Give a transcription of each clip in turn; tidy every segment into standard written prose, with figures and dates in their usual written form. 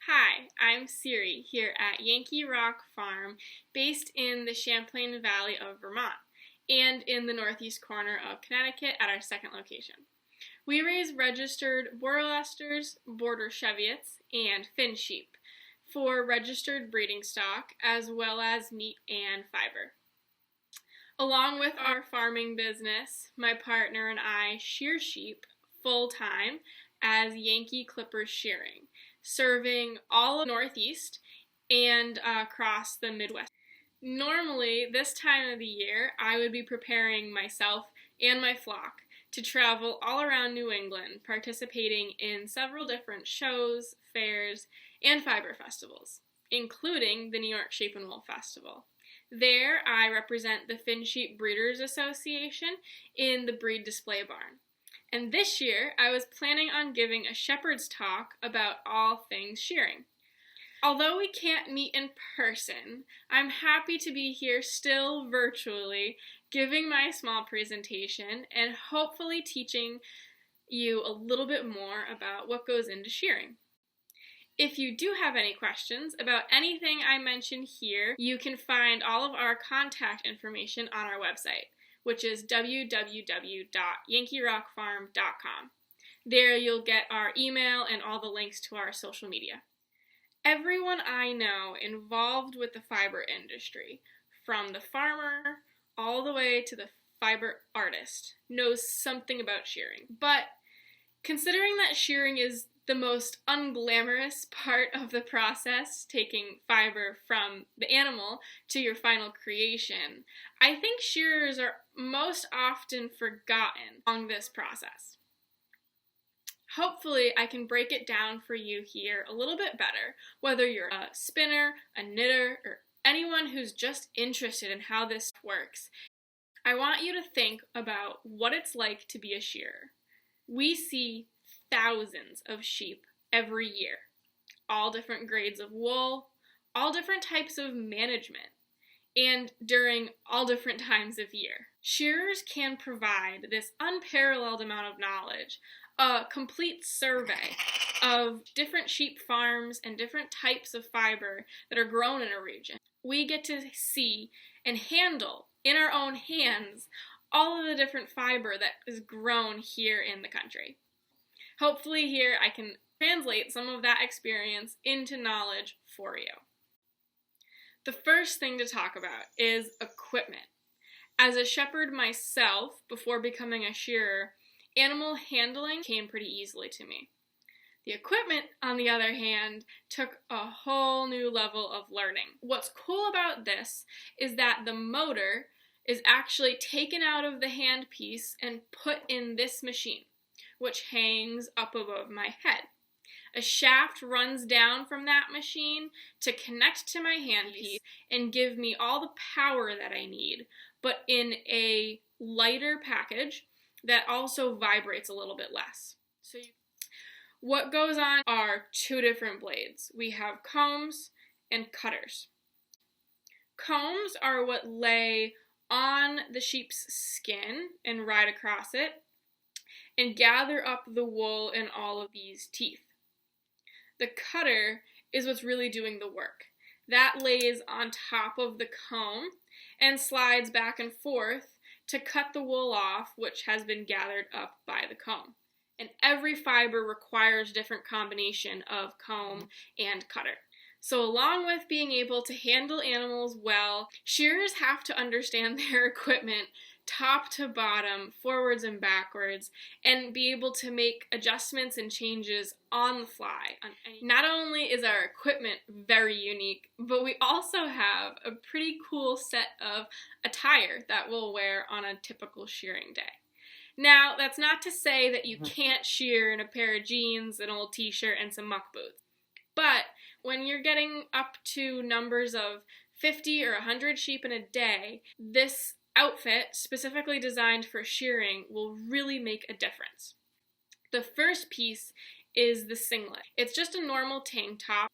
Hi, I'm Siri here at Yankee Rock Farm, based in the Champlain Valley of Vermont, and in the northeast corner of Connecticut at our second location. We raise registered Borrelesters, Border Cheviots, and Fin sheep for registered breeding stock, as well as meat and fiber. Along with our farming business, my partner and I shear sheep full-time as Yankee Clippers Shearing, serving all of Northeast and across the Midwest. Normally, this time of the year, I would be preparing myself and my flock to travel all around New England, participating in several different shows, fairs, and fiber festivals, including the New York Sheep and Wool Festival. There, I represent the Fin Sheep Breeders Association in the breed display barn. And this year, I was planning on giving a shepherd's talk about all things shearing. Although we can't meet in person, I'm happy to be here still virtually, giving my small presentation and hopefully teaching you a little bit more about what goes into shearing. If you do have any questions about anything I mentioned here, you can find all of our contact information on our website, which is www.yankeerockfarm.com. There you'll get our email and all the links to our social media. Everyone I know involved with the fiber industry, from the farmer all the way to the fiber artist, knows something about shearing. But considering that shearing is the most unglamorous part of the process, taking fiber from the animal to your final creation, I think shearers are most often forgotten along this process. Hopefully, I can break it down for you here a little bit better, whether you're a spinner, a knitter, or anyone who's just interested in how this works. I want you to think about what it's like to be a shearer. We see thousands of sheep every year, all different grades of wool, all different types of management, and during all different times of year. Shearers can provide this unparalleled amount of knowledge, a complete survey of different sheep farms and different types of fiber that are grown in a region. We get to see and handle in our own hands all of the different fiber that is grown here in the country. Hopefully here I can translate some of that experience into knowledge for you. The first thing to talk about is equipment. As a shepherd myself, before becoming a shearer, animal handling came pretty easily to me. The equipment, on the other hand, took a whole new level of learning. What's cool about this is that the motor is actually taken out of the handpiece and put in this machine, which hangs up above my head. A shaft runs down from that machine to connect to my handpiece and give me all the power that I need, but in a lighter package that also vibrates a little bit less. What goes on are two different blades. We have combs and cutters. Combs are what lay on the sheep's skin and ride across it and gather up the wool in all of these teeth. The cutter is what's really doing the work. That lays on top of the comb and slides back and forth to cut the wool off, which has been gathered up by the comb. And every fiber requires different combination of comb and cutter. So along with being able to handle animals well, shearers have to understand their equipment top to bottom, forwards and backwards, and be able to make adjustments and changes on the fly. Not only is our equipment very unique, but we also have a pretty cool set of attire that we'll wear on a typical shearing day. Now, that's not to say that you can't shear in a pair of jeans, an old t-shirt, and some muck boots. But when you're getting up to numbers of 50 or 100 sheep in a day, this outfit, specifically designed for shearing, will really make a difference. The first piece is the singlet. It's just a normal tank top,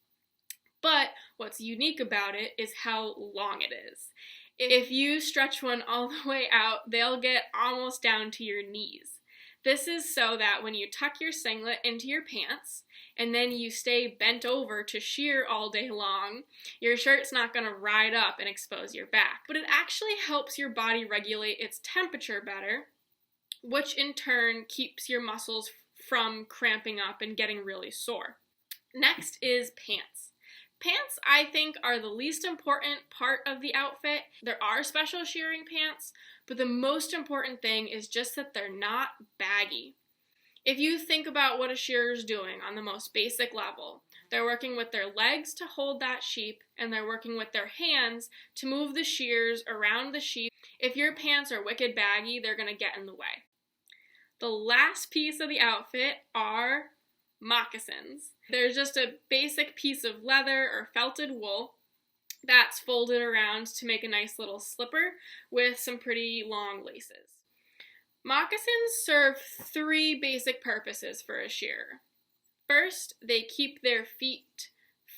but what's unique about it is how long it is. If you stretch one all the way out, they'll get almost down to your knees. This is so that when you tuck your singlet into your pants and then you stay bent over to shear all day long, your shirt's not going to ride up and expose your back. But it actually helps your body regulate its temperature better, which in turn keeps your muscles from cramping up and getting really sore. Next is pants. Pants, I think, are the least important part of the outfit. There are special shearing pants, but the most important thing is just that they're not baggy. If you think about what a shearer's doing on the most basic level, they're working with their legs to hold that sheep, and they're working with their hands to move the shears around the sheep. If your pants are wicked baggy, they're going to get in the way. The last piece of the outfit are moccasins. There's just a basic piece of leather or felted wool that's folded around to make a nice little slipper with some pretty long laces. Moccasins serve 3 basic purposes for a shearer. First, they keep their feet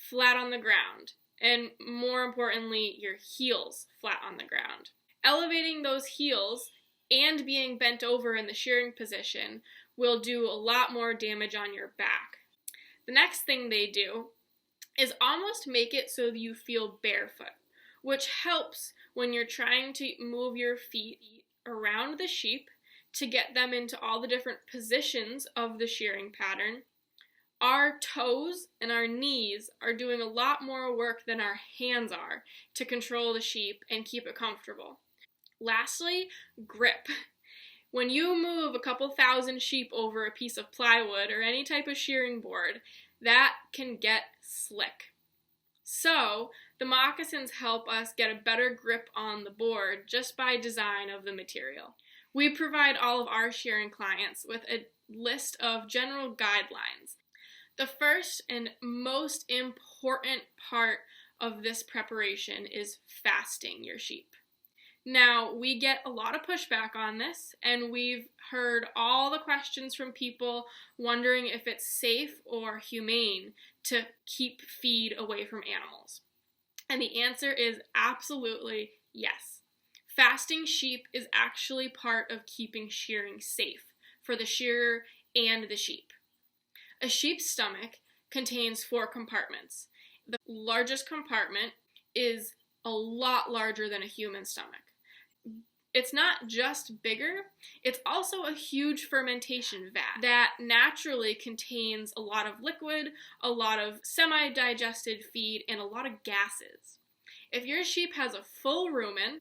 flat on the ground, and more importantly, your heels flat on the ground. Elevating those heels and being bent over in the shearing position will do a lot more damage on your back. The next thing they do is almost make it so that you feel barefoot, which helps when you're trying to move your feet around the sheep to get them into all the different positions of the shearing pattern. Our toes and our knees are doing a lot more work than our hands are to control the sheep and keep it comfortable. Lastly, grip. When you move a couple thousand sheep over a piece of plywood or any type of shearing board, that can get slick. So, the moccasins help us get a better grip on the board just by design of the material. We provide all of our shearing clients with a list of general guidelines. The first and most important part of this preparation is fasting your sheep. Now, we get a lot of pushback on this, and we've heard all the questions from people wondering if it's safe or humane to keep feed away from animals. And the answer is absolutely yes. Fasting sheep is actually part of keeping shearing safe for the shearer and the sheep. A sheep's stomach contains 4 compartments. The largest compartment is a lot larger than a human stomach. It's not just bigger, it's also a huge fermentation vat that naturally contains a lot of liquid, a lot of semi-digested feed, and a lot of gases. If your sheep has a full rumen,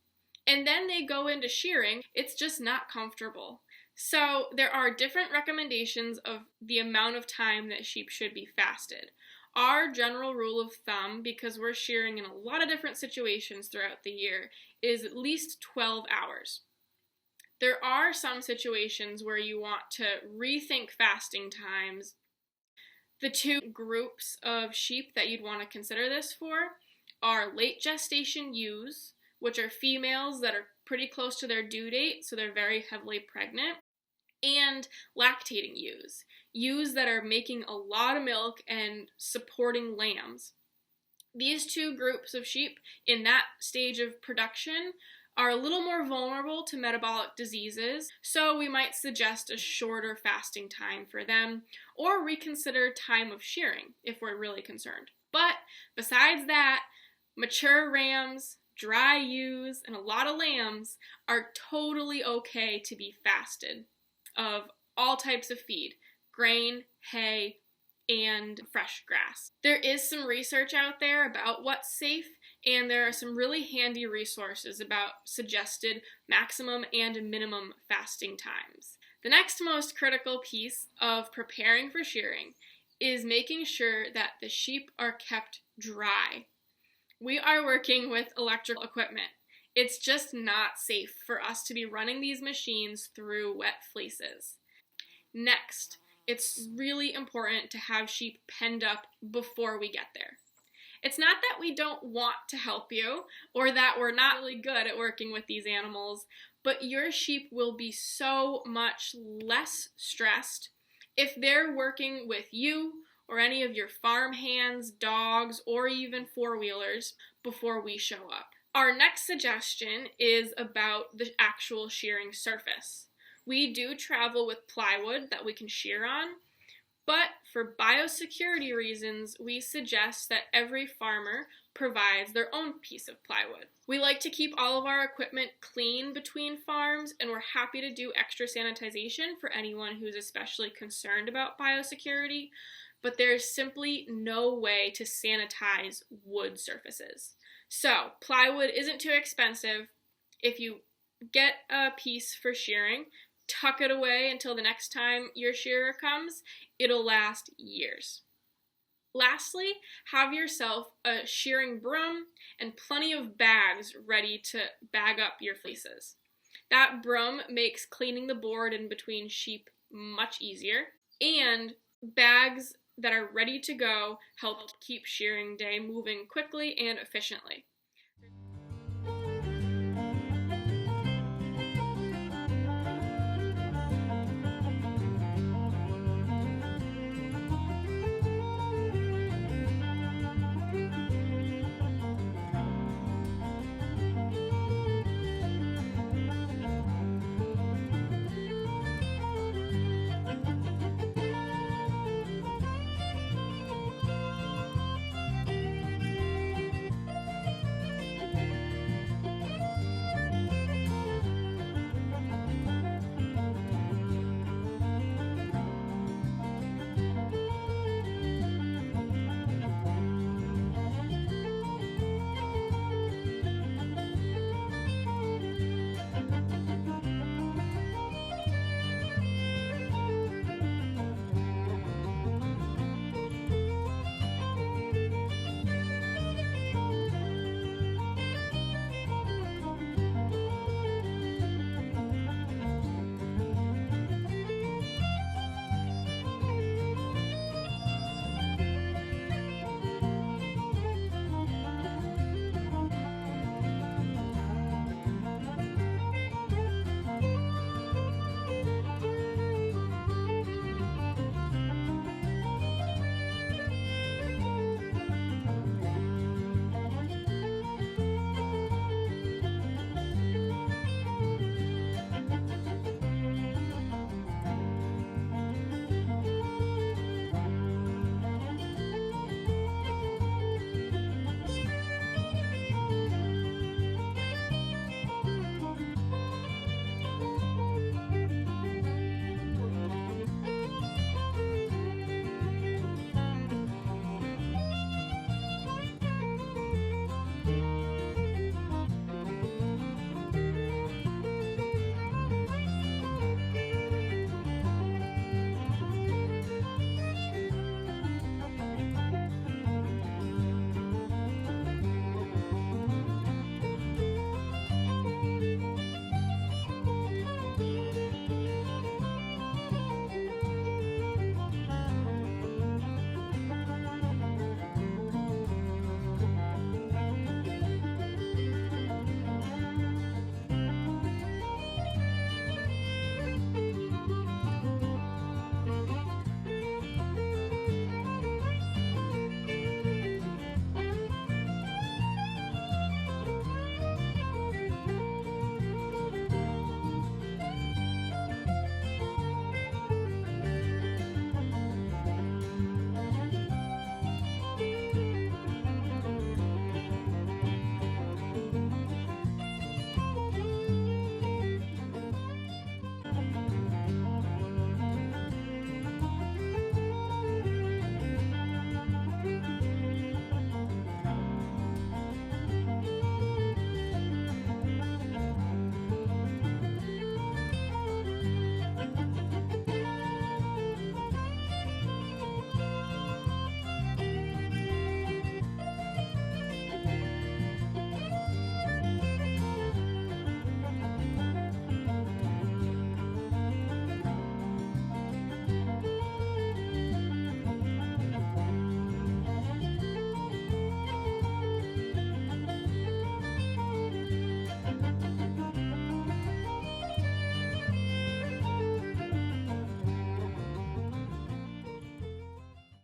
and then they go into shearing, it's just not comfortable. So there are different recommendations of the amount of time that sheep should be fasted. Our general rule of thumb, because we're shearing in a lot of different situations throughout the year, is at least 12 hours. There are some situations where you want to rethink fasting times. The 2 groups of sheep that you'd want to consider this for are late gestation ewes, which are females that are pretty close to their due date, so they're very heavily pregnant, and lactating ewes that are making a lot of milk and supporting lambs. These 2 groups of sheep in that stage of production are a little more vulnerable to metabolic diseases, so we might suggest a shorter fasting time for them, or reconsider time of shearing if we're really concerned. But besides that, mature rams, dry ewes, and a lot of lambs are totally okay to be fasted of all types of feed, grain, hay, and fresh grass. There is some research out there about what's safe, and there are some really handy resources about suggested maximum and minimum fasting times. The next most critical piece of preparing for shearing is making sure that the sheep are kept dry. We are working with electrical equipment. It's just not safe for us to be running these machines through wet fleeces. Next, it's really important to have sheep penned up before we get there. It's not that we don't want to help you or that we're not really good at working with these animals, but your sheep will be so much less stressed if they're working with you or any of your farm hands, dogs, or even 4-wheelers before we show up. Our next suggestion is about the actual shearing surface. We do travel with plywood that we can shear on, but for biosecurity reasons, we suggest that every farmer provides their own piece of plywood. We like to keep all of our equipment clean between farms, and we're happy to do extra sanitization for anyone who's especially concerned about biosecurity, but there's simply no way to sanitize wood surfaces. So, plywood isn't too expensive. If you get a piece for shearing, tuck it away until the next time your shearer comes. It'll last years. Lastly, have yourself a shearing broom and plenty of bags ready to bag up your fleeces. That broom makes cleaning the board in between sheep much easier, and bags that are ready to go help keep shearing day moving quickly and efficiently.